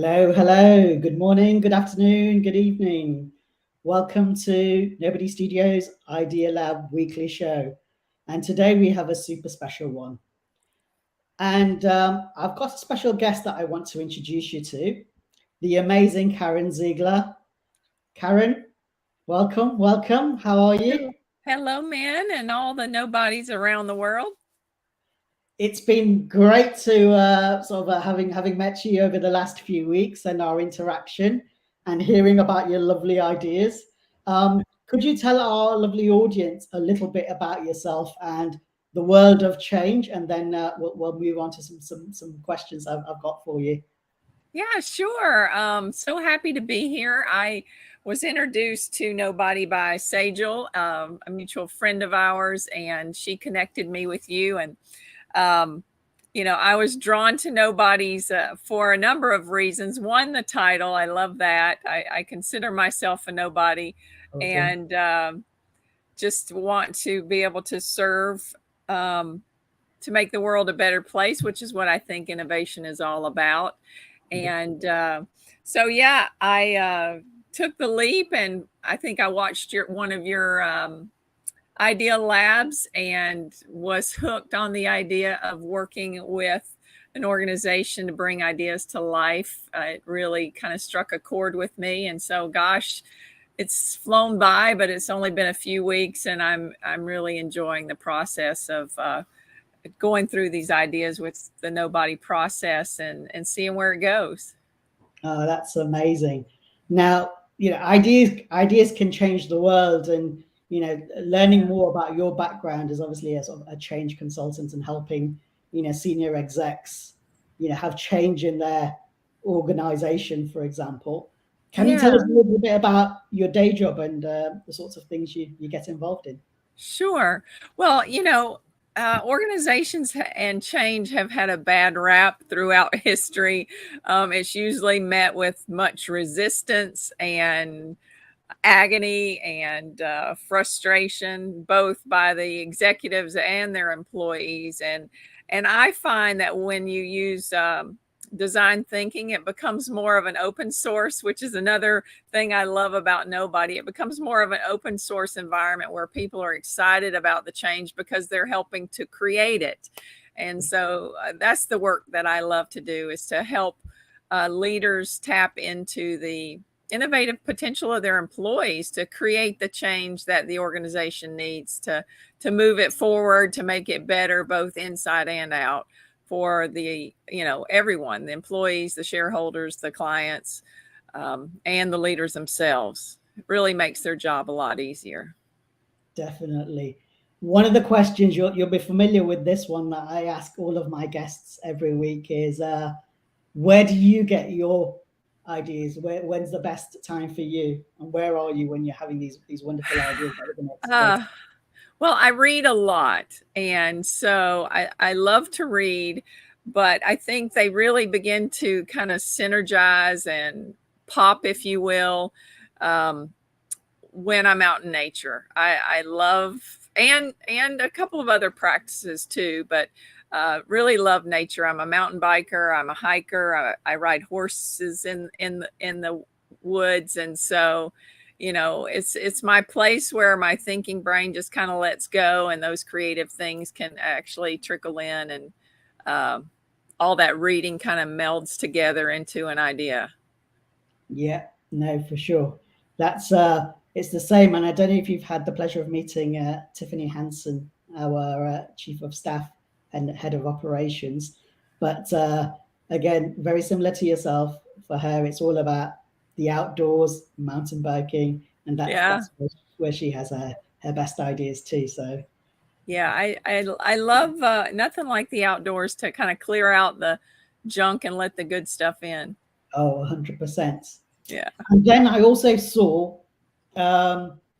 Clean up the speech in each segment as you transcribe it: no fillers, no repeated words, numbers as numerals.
Hello, hello. Good morning, good afternoon, good evening. Welcome to Nobody Studios IdeaLab weekly show. And today we have a super special one. And I've got a special guest that I want to introduce you to, the amazing Karen Zeigler. Karen, welcome, welcome. How are you? Hello, men, and all the nobodies around the world. It's been great to having met you over the last few weeks and our interaction and hearing about your lovely ideas. Could you tell our lovely audience a little bit about yourself and the world of change, and then we'll move on to some questions I've got for you. Yeah, sure. So happy to be here. I was introduced to Nobody by Zeigler, a mutual friend of ours, and she connected me with you. And um, I was drawn to Nobody's for a number of reasons. One, the title. I love that. I consider myself a nobody, Awesome. and just want to be able to serve. To make the world a better place, which is what I think innovation is all about. And yeah, I took the leap, and I think I watched one of your IdeaLabs and was hooked on the idea of working with an organization to bring ideas to life. It really kind of struck a chord with me, and so gosh, it's flown by, but it's only been a few weeks, and I'm really enjoying the process of going through these ideas with the Nobody process and seeing where it goes. Oh, that's amazing. Now, ideas can change the world, and learning Yeah. more about your background is obviously a sort of a change consultant and helping senior execs have change in their organization, for example. Can you tell Yeah, us a little bit about your day job and the sorts of things you get involved in? sure. Well, organizations and change have had a bad rap throughout history. It's usually met with much resistance and agony and frustration, both by the executives and their employees. And I find that when you use design thinking, it becomes more of an open source, which is another thing I love about Nobody. It becomes more of an open source environment where people are excited about the change because they're helping to create it. And so that's the work that I love to do, is to help leaders tap into the innovative potential of their employees to create the change that the organization needs to move it forward, to make it better both inside and out for the everyone, the employees, the shareholders, the clients, and the leaders themselves. It really makes their job a lot easier. Definitely. One of the questions you'll be familiar with this one that I ask all of my guests every week is where do you get your ideas? When's the best time for you, and where are you when you're having these wonderful ideas that we're going to explore? Uh, well, I read a lot, and so I love to read, but I think they really begin to kind of synergize and pop, if you will, um, when I'm out in nature. I love, and a couple of other practices too, but really love nature. I'm a mountain biker. I'm a hiker. I ride horses in the woods, and so it's my place where my thinking brain just kind of lets go, and those creative things can actually trickle in, and um, all that reading kind of melds together into an idea. Yeah, no, for sure. That's it's the same. And I don't know if you've had the pleasure of meeting Tiffany Hansen, our chief of staff and head of operations, but again, very similar to yourself. For her, it's all about the outdoors, mountain biking, and that's Yeah. that's where she has her best ideas too. So, Yeah, I love nothing like the outdoors to kind of clear out the junk and let the good stuff in. oh, 100%. Yeah. And then I also saw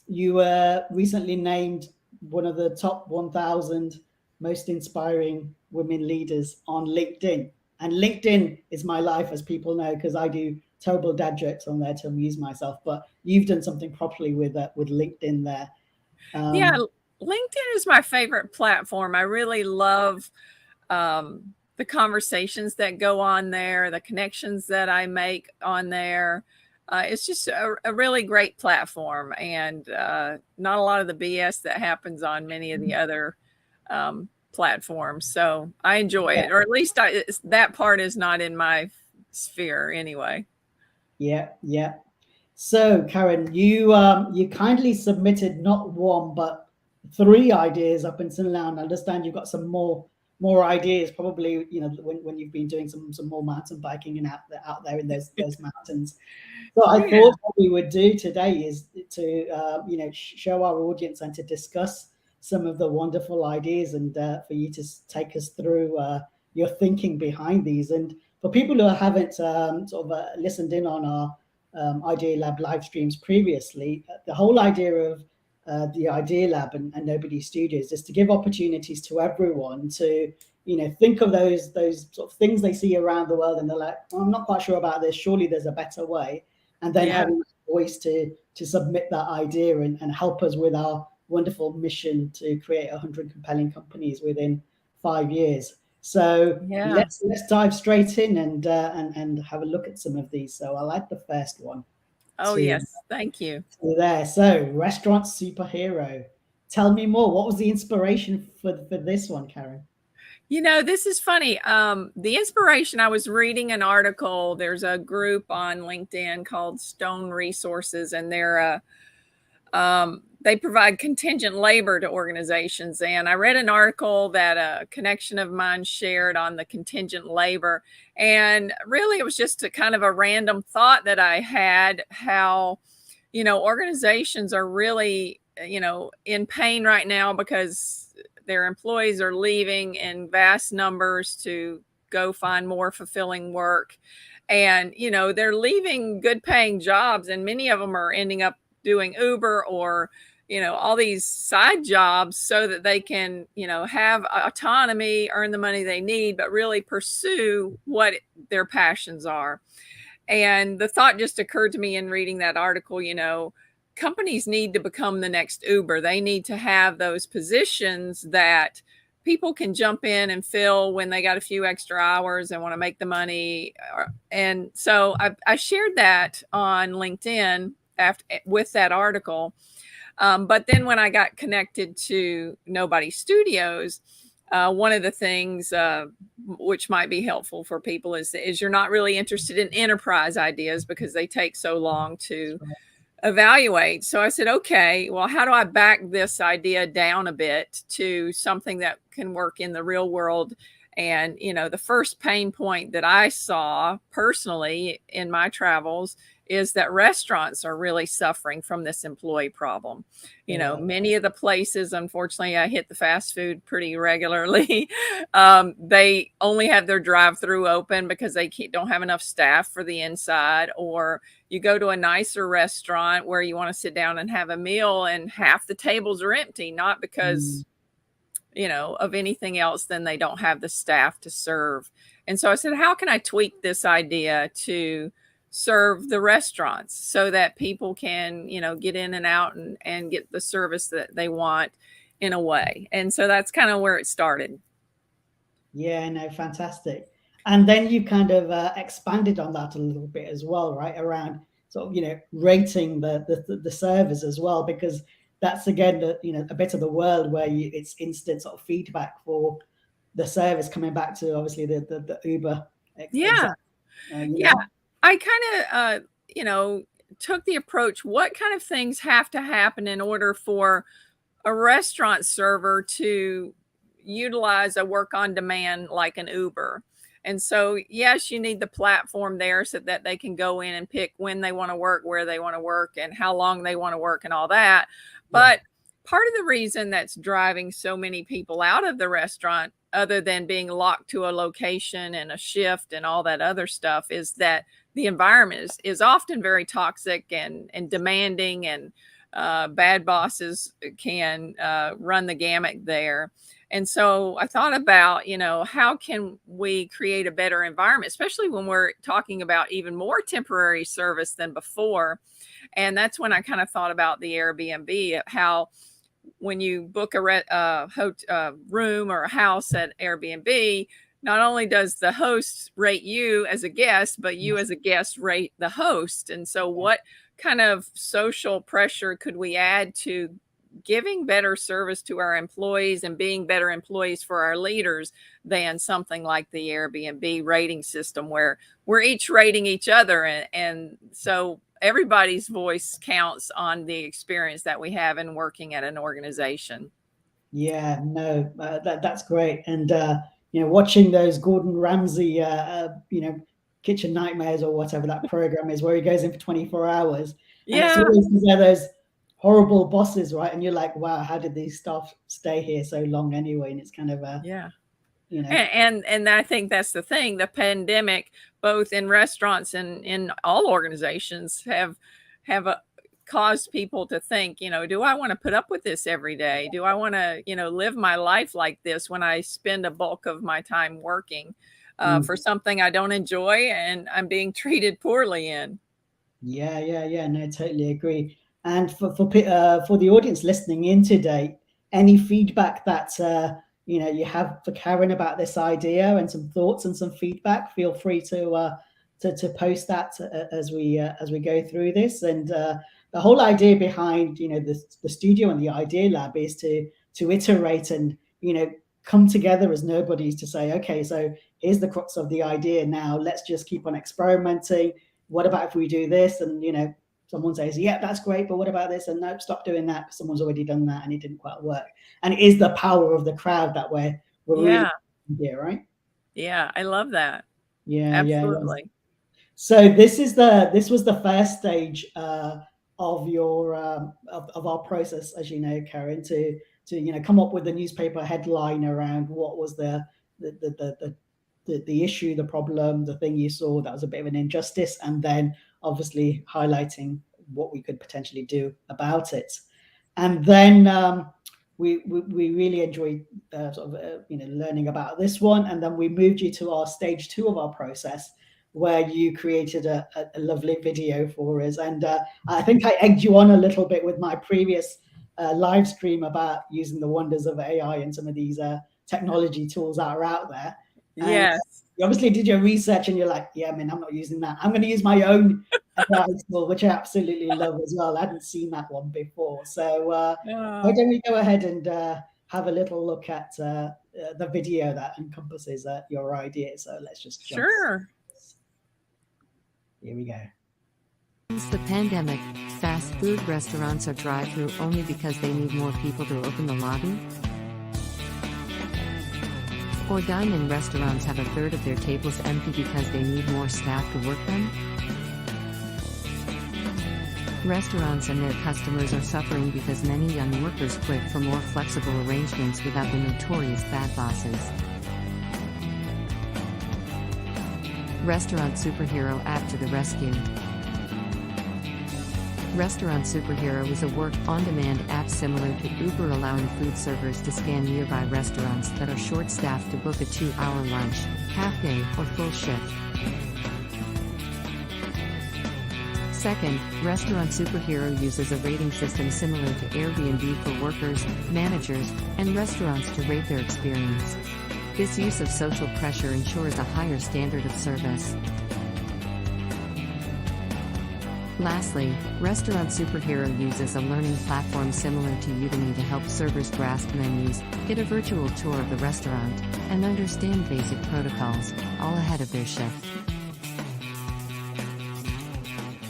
you were recently named one of the top 1,000 most inspiring women leaders on LinkedIn. And LinkedIn is my life, as people know, because I do terrible dad jokes on there to amuse myself. But you've done something properly with LinkedIn there. Yeah, Um, LinkedIn is my favorite platform. I really love um, the conversations that go on there, the connections that I make on there. It's just a really great platform, and not a lot of the BS that happens on many of the other platforms. So I enjoy it, or at least that part is not in my sphere anyway. Yeah, yeah. So, Karen, you kindly submitted not one but three ideas up until now, and I understand you've got some more ideas. Probably, when you've been doing some more mountain biking and out there in those mountains. So I Yeah. thought what we would do today is to show our audience and to discuss some of the wonderful ideas, and for you to take us through your thinking behind these. And for people who haven't listened in on our IdeaLab live streams previously, the whole idea of the IdeaLab and Nobody Studios is to give opportunities to everyone to think of those sort of things they see around the world, and they're like, well, I'm not quite sure about this. Surely there's a better way. And then Yeah. having a voice to submit that idea and help us with our wonderful mission to create 100 compelling companies within 5 years. So Yeah. let's dive straight in and have a look at some of these. So I like the first one Oh, to, yes. Thank you. to there. So restaurant superhero. Tell me more. What was the inspiration for this one, Karen? This is funny. The inspiration, I was reading an article. There's a group on LinkedIn called Stone Resources, and they provide contingent labor to organizations. And I read an article that a connection of mine shared on the contingent labor. And really, it was just a kind of a random thought that I had, how, organizations are really, in pain right now because their employees are leaving in vast numbers to go find more fulfilling work. And, they're leaving good paying jobs, and many of them are ending up doing Uber or, all these side jobs so that they can, have autonomy, earn the money they need, but really pursue what their passions are. And the thought just occurred to me in reading that article, companies need to become the next Uber. They need to have those positions that people can jump in and fill when they got a few extra hours and want to make the money. And so I shared that on LinkedIn with that article. But then when I got connected to Nobody Studios, one of the things which might be helpful for people is you're not really interested in enterprise ideas because they take so long to evaluate. So I said, okay, well, how do I back this idea down a bit to something that can work in the real world? And, the first pain point that I saw personally in my travels is that restaurants are really suffering from this employee problem. Many of the places, unfortunately, I hit the fast food pretty regularly. They only have their drive-through open because they don't have enough staff for the inside. Or you go to a nicer restaurant where you want to sit down and have a meal, and half the tables are empty, not because of anything else than they don't have the staff to serve. And so I said, how can I tweak this idea to serve the restaurants so that people can, get in and out and get the service that they want in a way? And so that's kind of where it started. Yeah, no, fantastic. And then you kind of expanded on that a little bit as well, right? Around sort of, rating the servers as well, because that's again a bit of the world where it's instant sort of feedback for the service coming back to obviously the Uber. Yeah. Yeah. I kind of, took the approach, what kind of things have to happen in order for a restaurant server to utilize a work on demand like an Uber? And so, yes, you need the platform there so that they can go in and pick when they want to work, where they want to work, and how long they want to work, and all that. But part of the reason that's driving so many people out of the restaurant, other than being locked to a location and a shift and all that other stuff, is that the environment is often very toxic and demanding, and bad bosses can run the gamut there. And so I thought about, how can we create a better environment, especially when we're talking about even more temporary service than before. And that's when I kind of thought about the Airbnb, how when you book a room or a house at Airbnb, not only does the host rate you as a guest, but you as a guest rate the host. And so, what kind of social pressure could we add to giving better service to our employees and being better employees for our leaders than something like the Airbnb rating system, where we're each rating each other? And so, everybody's voice counts on the experience that we have in working at an organization. Yeah, no, that's great. And watching those Gordon Ramsay, Kitchen Nightmares or whatever that program is, where he goes in for 24 hours, and it's Yeah. always those horrible bosses, right? And you're like, wow, how did these staff stay here so long anyway? And it's kind of Yeah. you know, And I think that's the thing. The pandemic, both in restaurants and in all organizations, have caused people to think, do I want to put up with this every day? Do I want to, live my life like this when I spend a bulk of my time working for something I don't enjoy and I'm being treated poorly in? Yeah. No, totally agree. And for the audience listening in today, any feedback that you have for Karen about this idea and some thoughts and some feedback, feel free to post that as we go through this. And the whole idea behind the studio and the IdeaLab is to iterate and come together as nobodies to say, okay, so here's the crux of the idea. Now let's just keep on experimenting. What about if we do this? And someone says, yeah, that's great, but what about this? And nope, stop doing that, because someone's already done that and it didn't quite work. And it is the power of the crowd that we're really here, right? Yeah, I love that. Yeah. Absolutely. So this was the first stage of your of our process, as you know, Karen, to come up with a newspaper headline around what was the issue, the problem, the thing you saw that was a bit of an injustice, and then obviously highlighting what we could potentially do about it. And then we really enjoyed learning about this one, and then we moved you to our stage 2 of our process, where you created a lovely video for us. And I think I egged you on a little bit with my previous live stream about using the wonders of AI and some of these technology tools that are out there. Yes. You obviously did your research and you're like, yeah, man, I'm not using that. I'm going to use my own AI tool, which I absolutely love as well. I hadn't seen that one before. So why don't we go ahead and have a little look at the video that encompasses your idea. So let's just jump. Sure. Here we go. Since the pandemic, fast food restaurants are drive-through only because they need more people to open the lobby? Or dine-in restaurants have a third of their tables empty because they need more staff to work them? Restaurants and their customers are suffering because many young workers quit for more flexible arrangements without the notorious bad bosses. Restaurant Superhero app to the rescue. Restaurant Superhero is a work-on-demand app similar to Uber, allowing food servers to scan nearby restaurants that are short-staffed to book a 2-hour lunch, half-day, or full shift. Second, Restaurant Superhero uses a rating system similar to Airbnb for workers, managers, and restaurants to rate their experience. This use of social pressure ensures a higher standard of service. Lastly, Restaurant Superhero uses a learning platform similar to Udemy to help servers grasp menus, get a virtual tour of the restaurant, and understand basic protocols, all ahead of their shift.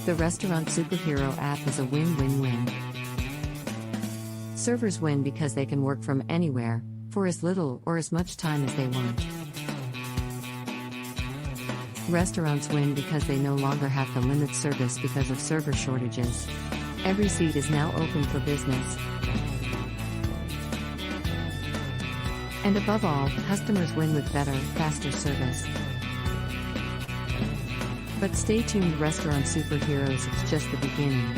The Restaurant Superhero app is a win-win-win. Servers win because they can work from anywhere, for as little or as much time as they want. Restaurants win because they no longer have to limit service because of server shortages. Every seat is now open for business. And above all, customers win with better, faster service. But stay tuned, Restaurant Superheroes, it's just the beginning.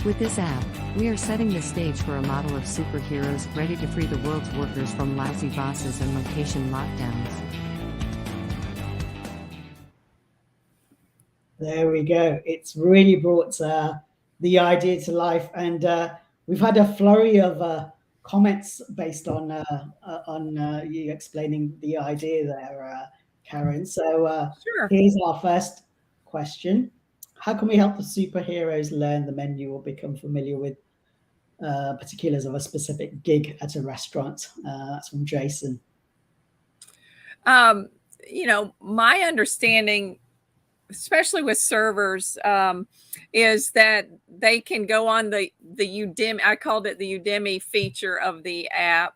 With this app, we are setting the stage for a model of superheroes ready to free the world's workers from lousy bosses and location lockdowns. There we go. It's really brought the idea to life, and we've had a flurry of comments based on you explaining the idea there, Karen. So Sure. here's our first question. How can we help the superheroes learn the menu or become familiar with particulars of a specific gig at a restaurant? That's from Jason. My understanding, especially with servers, is that they can go on the Udemy. I called it the Udemy feature of the app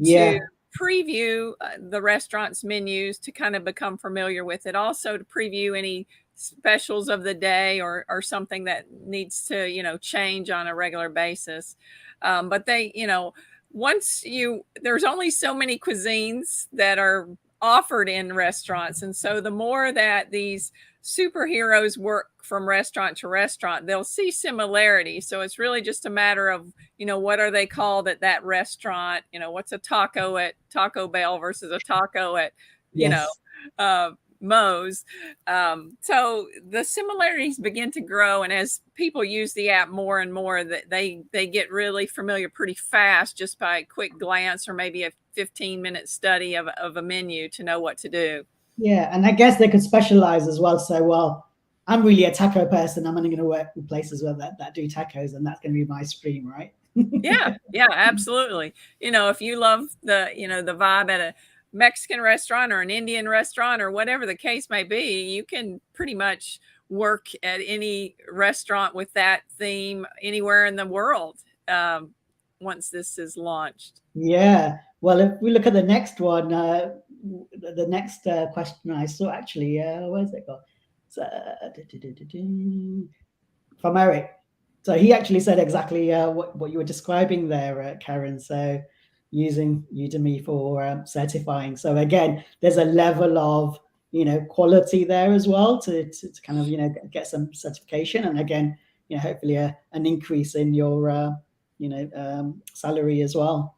to preview the restaurant's menus to kind of become familiar with it. Also to preview any specials of the day or something that needs to, change on a regular basis. But there's only so many cuisines that are offered in restaurants. And so the more that these superheroes work from restaurant to restaurant, they'll see similarities. So it's really just a matter of, what are they called at that restaurant? What's a taco at Taco Bell versus a taco at, Moe's. So the similarities begin to grow. And as people use the app more and more, that they get really familiar pretty fast just by a quick glance or maybe a 15-minute study of a menu to know what to do. Yeah, and I guess they could specialize as well. So, well, I'm really a taco person. I'm only going to work with places where that do tacos, and that's going to be my stream, right? Yeah, absolutely. If you love the vibe at a Mexican restaurant or an Indian restaurant or whatever the case may be, you can pretty much work at any restaurant with that theme anywhere in the world once this is launched. Yeah. Well, if we look at the next one, the next question I saw actually, where's it gone? So, from Eric. So he actually said exactly what you were describing there, Karen. So using Udemy for certifying. So again, there's a level of quality there as well to kind of get some certification, and again, hopefully an increase in your salary as well.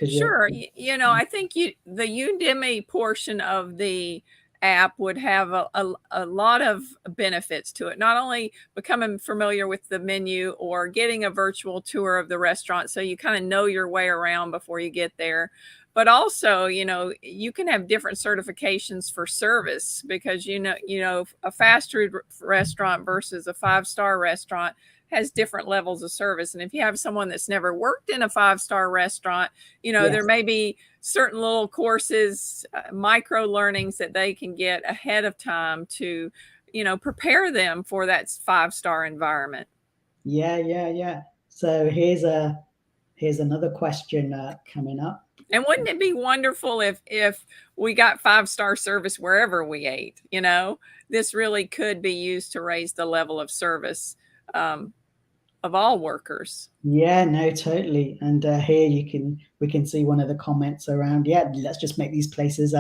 Sure. I think the Udemy portion of the app would have a lot of benefits to it. Not only becoming familiar with the menu or getting a virtual tour of the restaurant so you kind of know your way around before you get there, but also, you can have different certifications for service because, a fast food restaurant versus a 5-star restaurant has different levels of service. And if you have someone that's never worked in a 5-star restaurant, there may be certain little courses, micro learnings that they can get ahead of time to, prepare them for that 5-star environment. Yeah. So here's another question coming up. And wouldn't it be wonderful if we got 5-star service wherever we ate? This really could be used to raise the level of service of all workers. Yeah, no, totally. And here we can see one of the comments around, let's just make these places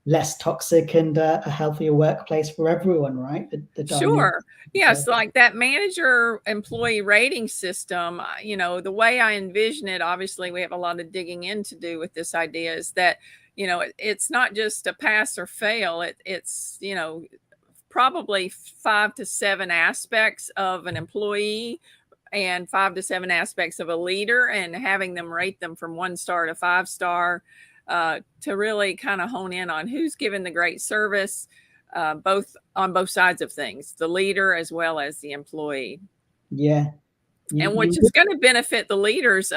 less toxic and a healthier workplace for everyone, right? Sure. Yes, like that manager employee rating system, the way I envision it, obviously we have a lot of digging in to do with this idea, is that, it's not just a pass or fail. It's probably 5 to 7 aspects of an employee and 5 to 7 aspects of a leader, and having them rate them from 1-star to 5-star to really kind of hone in on who's giving the great service, on both sides of things, the leader as well as the employee. Yeah. And which is going to benefit the leader's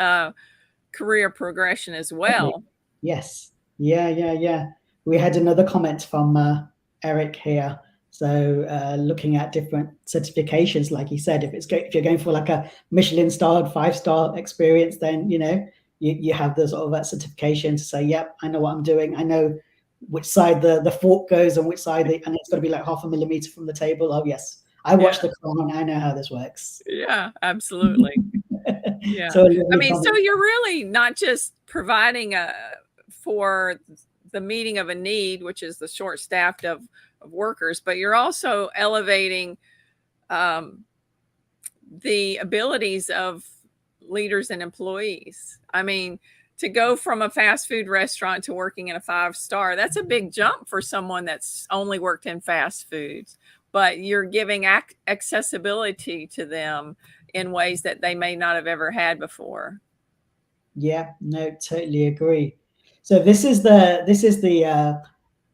career progression as well. Yes. Yeah. We had another comment from Eric here. So looking at different certifications, like he said, if you're going for like a Michelin-starred 5-star experience, then you have the sort of that certification to say, yep, I know what I'm doing. I know which side the fork goes and which side and it's got to be like 0.5 millimeter from the table. Oh yes, I watched The Crown. I know how this works. Yeah, absolutely. Yeah. So you're really not just providing for the meeting of a need, which is the short-staffed of workers, but you're also elevating the abilities of leaders and employees. I mean, to go from a fast food restaurant to working in a 5-star, that's a big jump for someone that's only worked in fast foods, but you're giving accessibility to them in ways that they may not have ever had before. Yeah, no, totally agree. So this is the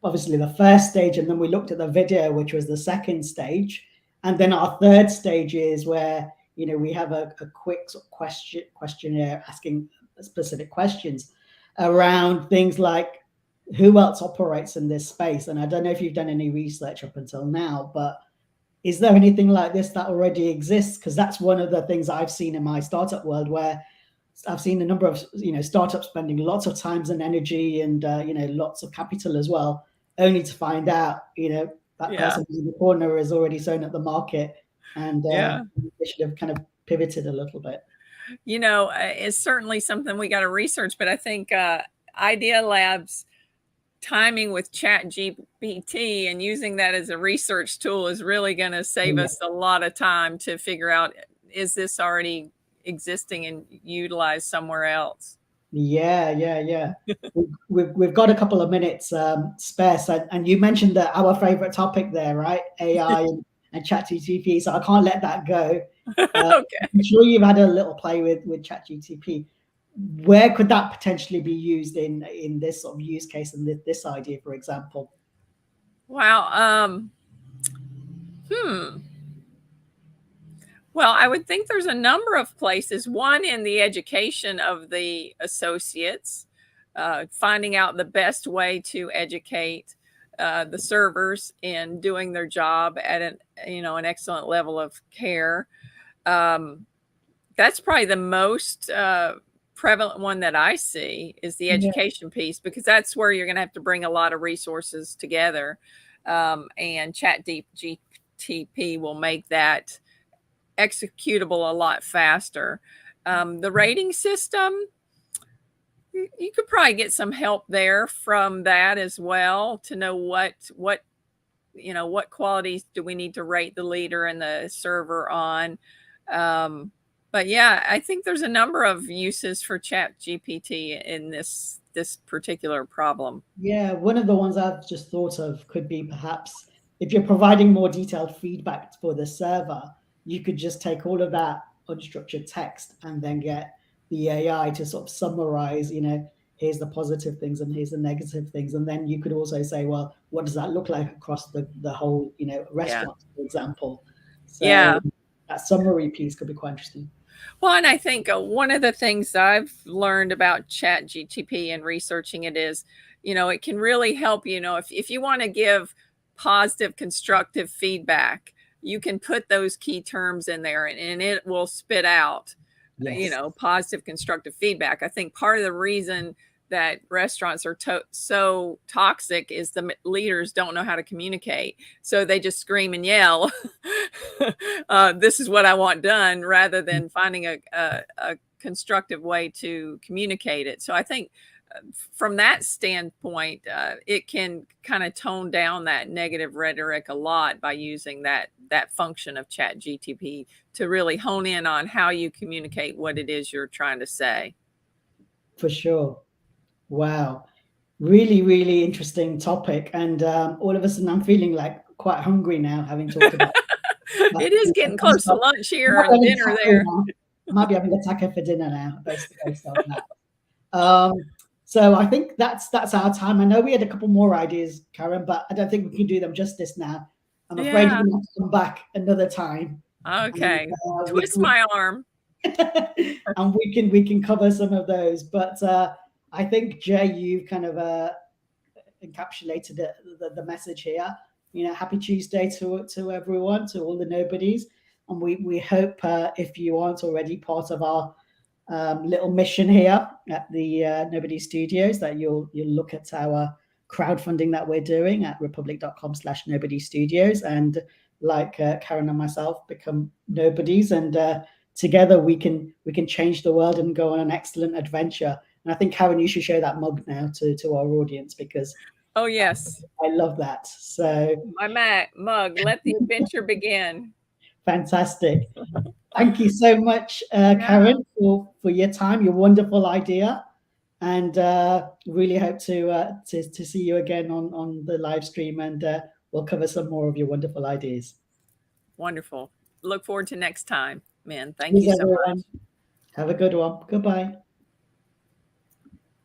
obviously the first stage, and then we looked at the video, which was the second stage, and then our third stage is where we have a quick sort of questionnaire asking specific questions around things like who else operates in this space. And I don't know if you've done any research up until now, but is there anything like this that already exists? Because that's one of the things I've seen in my startup world, where I've seen a number of startups spending lots of times and energy and lots of capital as well, only to find out that person in the corner is already sewn up the market, and they should have kind of pivoted a little bit. It's certainly something we got to research, but I think IdeaLab's timing with ChatGPT and using that as a research tool is really going to save us a lot of time to figure out, is this already existing and utilized somewhere else? Yeah. we've got a couple of minutes spare, and you mentioned that our favorite topic there, right? AI and ChatGPT. So I can't let that go. Okay. I'm sure you've had a little play with ChatGPT. Where could that potentially be used in this sort of use case and this idea, for example? Wow. Well, I would think there's a number of places. One, in the education of the associates, finding out the best way to educate the servers in doing their job at an excellent level of care. That's probably the most prevalent one that I see, is the education piece, because that's where you're going to have to bring a lot of resources together, and ChatGPT will make that executable a lot faster. The rating system, you could probably get some help there from that as well, to know what qualities do we need to rate the leader and the server on. But yeah, I think there's a number of uses for ChatGPT in this particular problem. Yeah, one of the ones I've just thought of could be perhaps if you're providing more detailed feedback for the server, you could just take all of that unstructured text and then get the AI to sort of summarize, here's the positive things and here's the negative things. And then you could also say, well, what does that look like across the whole, restaurant, for example? So that summary piece could be quite interesting. Well, and I think one of the things I've learned about ChatGPT and researching it is, it can really help, if you want to give positive, constructive feedback, you can put those key terms in there and it will spit out, positive, constructive feedback. I think part of the reason that restaurants are so toxic is the leaders don't know how to communicate. So they just scream and yell, this is what I want done, rather than finding a constructive way to communicate it. So I think from that standpoint, it can kind of tone down that negative rhetoric a lot by using that function of ChatGPT to really hone in on how you communicate what it is you're trying to say. For sure. Wow. Really, really interesting topic. And all of a sudden I'm feeling like quite hungry now, having talked about it is getting close to lunch here and dinner there. I might be having a taco for dinner now, based on that. So I think that's our time. I know we had a couple more ideas, Karen, but I don't think we can do them justice now. I'm afraid we'll have to come back another time. Okay. And, twist my arm. And we can cover some of those. But I think, Jay, you've kind of encapsulated the message here. Happy Tuesday to everyone, to all the nobodies. And we hope if you aren't already part of our little mission here at the Nobody Studios, that you'll look at our crowdfunding that we're doing at republic.com/Nobody Studios, and like Karen and myself, become nobodies, and together we can change the world and go on an excellent adventure. And I think, Karen, you should show that mug now to our audience, because oh yes, I love that. So my mug, let the adventure begin. Fantastic. Thank you so much, Karen, for your time, your wonderful idea, and really hope to see you again on the live stream, and we'll cover some more of your wonderful ideas. Wonderful. Look forward to next time, man. Thank you so much. Have a good one. Goodbye.